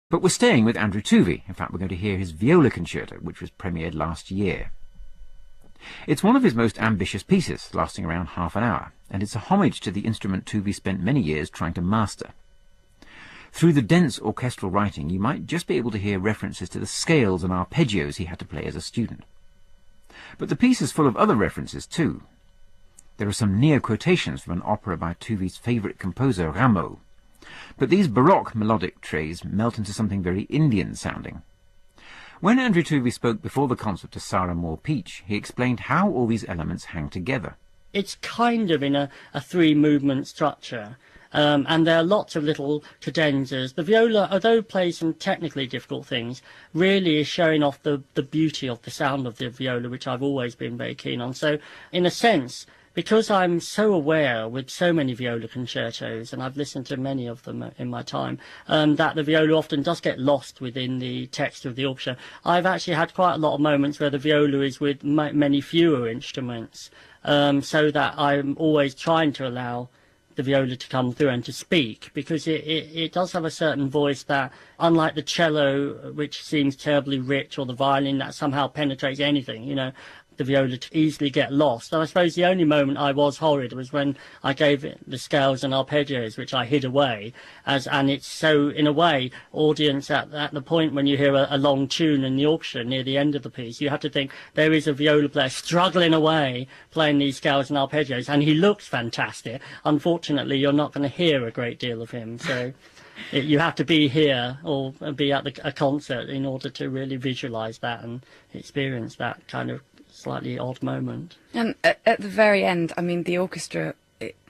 But we're staying with Andrew Toovey. In fact, we're going to hear his Viola Concerto, which was premiered last year. It's one of his most ambitious pieces, lasting around half an hour, and it's a homage to the instrument Toovey spent many years trying to master. Through the dense orchestral writing, you might just be able to hear references to the scales and arpeggios he had to play as a student. But the piece is full of other references too. There are some near quotations from an opera by Toovey's favourite composer, Rameau. But these Baroque melodic traits melt into something very Indian-sounding. When Andrew Toovey spoke before the concert to Sara Mohr-Pietsch, he explained how all these elements hang together. It's kind of in a three-movement structure, and there are lots of little cadenzas. The viola, although it plays some technically difficult things, really is showing off the beauty of the sound of the viola, which I've always been very keen on. So, in a sense, because I'm so aware with so many viola concertos, and I've listened to many of them in my time, that the viola often does get lost within the text of the orchestra, I've actually had quite a lot of moments where the viola is with many fewer instruments, so that I'm always trying to allow the viola to come through and to speak, because it does have a certain voice that, unlike the cello, which seems terribly rich, or the violin that somehow penetrates anything, you know, the viola to easily get lost. And I suppose the only moment I was horrid was when I gave it the scales and arpeggios, which I hid away, and it's so, in a way, audience, at the point when you hear a long tune in the orchestra near the end of the piece, you have to think there is a viola player struggling away playing these scales and arpeggios, and he looks fantastic. Unfortunately, you're not going to hear a great deal of him, so you have to be here or be at a concert in order to really visualize that and experience that kind of slightly odd moment. And at the very end, I mean, the orchestra,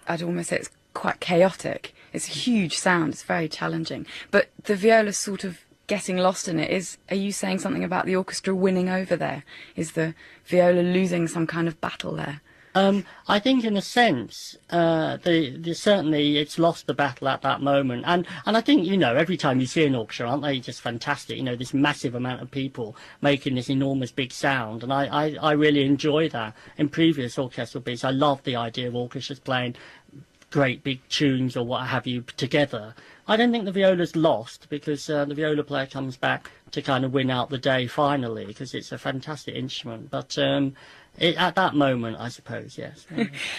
I'd almost say it's quite chaotic. It's a huge sound, it's very challenging. But the viola's sort of getting lost in it. Are you saying something about the orchestra winning over there? Is the viola losing some kind of battle there? I think, in a sense, certainly it's lost the battle at that moment. And I think, you know, every time you see an orchestra, aren't they just fantastic? You know, this massive amount of people making this enormous big sound. And I really enjoy that. In previous orchestral pieces, I love the idea of orchestras playing great big tunes or what have you together. I don't think the viola's lost, because the viola player comes back to kind of win out the day finally, because it's a fantastic instrument. But at that moment, I suppose, yes.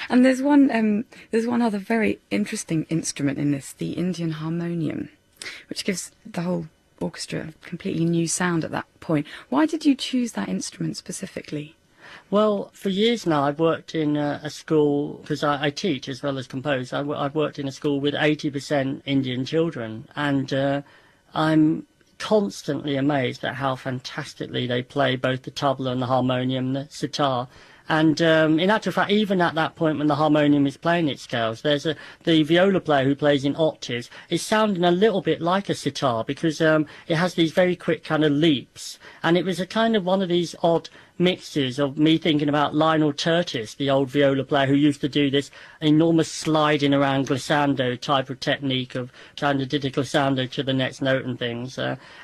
And there's one other very interesting instrument in this, the Indian harmonium, which gives the whole orchestra a completely new sound at that point. Why did you choose that instrument specifically? Well, for years now, I've worked in a school, because I teach as well as compose. I've worked in a school with 80% Indian children, and I'm constantly amazed at how fantastically they play both the tabla and the harmonium, the sitar. And in actual fact, even at that point when the harmonium is playing its scales, the viola player who plays in octaves is sounding a little bit like a sitar, because it has these very quick kind of leaps. And it was a kind of one of these odd mixtures of me thinking about Lionel Curtis, the old viola player who used to do this enormous sliding around glissando type of technique of trying to did a glissando to the next note and things.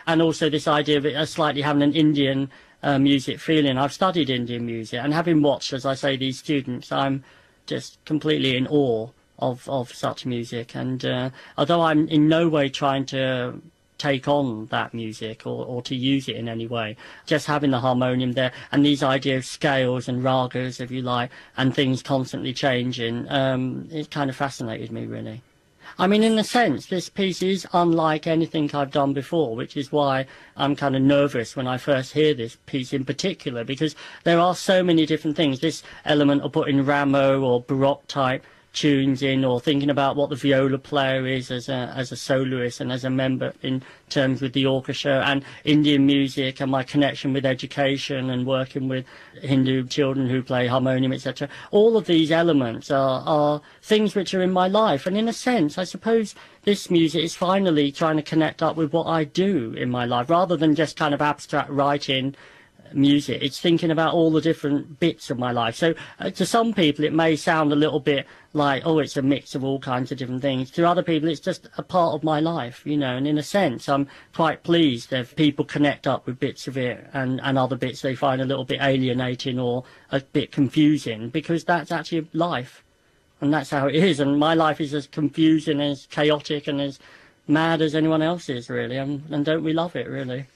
And also this idea of it slightly having an Indian music feeling. I've studied Indian music, and having watched, as I say, these students, I'm just completely in awe of such music. And although I'm in no way trying to take on that music or to use it in any way, just having the harmonium there and these ideas of scales and ragas, if you like, and things constantly changing, it kind of fascinated me, really. I mean, in a sense, this piece is unlike anything I've done before, which is why I'm kind of nervous when I first hear this piece in particular, because there are so many different things. This element of putting Rameau or Baroque type tunes in, or thinking about what the viola player is as a soloist and as a member in terms with the orchestra, and Indian music and my connection with education and working with Hindu children who play harmonium, etc. All of these elements are things which are in my life, and in a sense, I suppose this music is finally trying to connect up with what I do in my life, rather than just kind of abstract writing music. It's thinking about all the different bits of my life. So to some people it may sound a little bit like, oh, it's a mix of all kinds of different things. To other people it's just a part of my life, you know, and in a sense I'm quite pleased if people connect up with bits of it, and other bits they find a little bit alienating or a bit confusing, because that's actually life, and that's how it is. And my life is as confusing, as chaotic, and as mad as anyone else is, really, and don't we love it, really?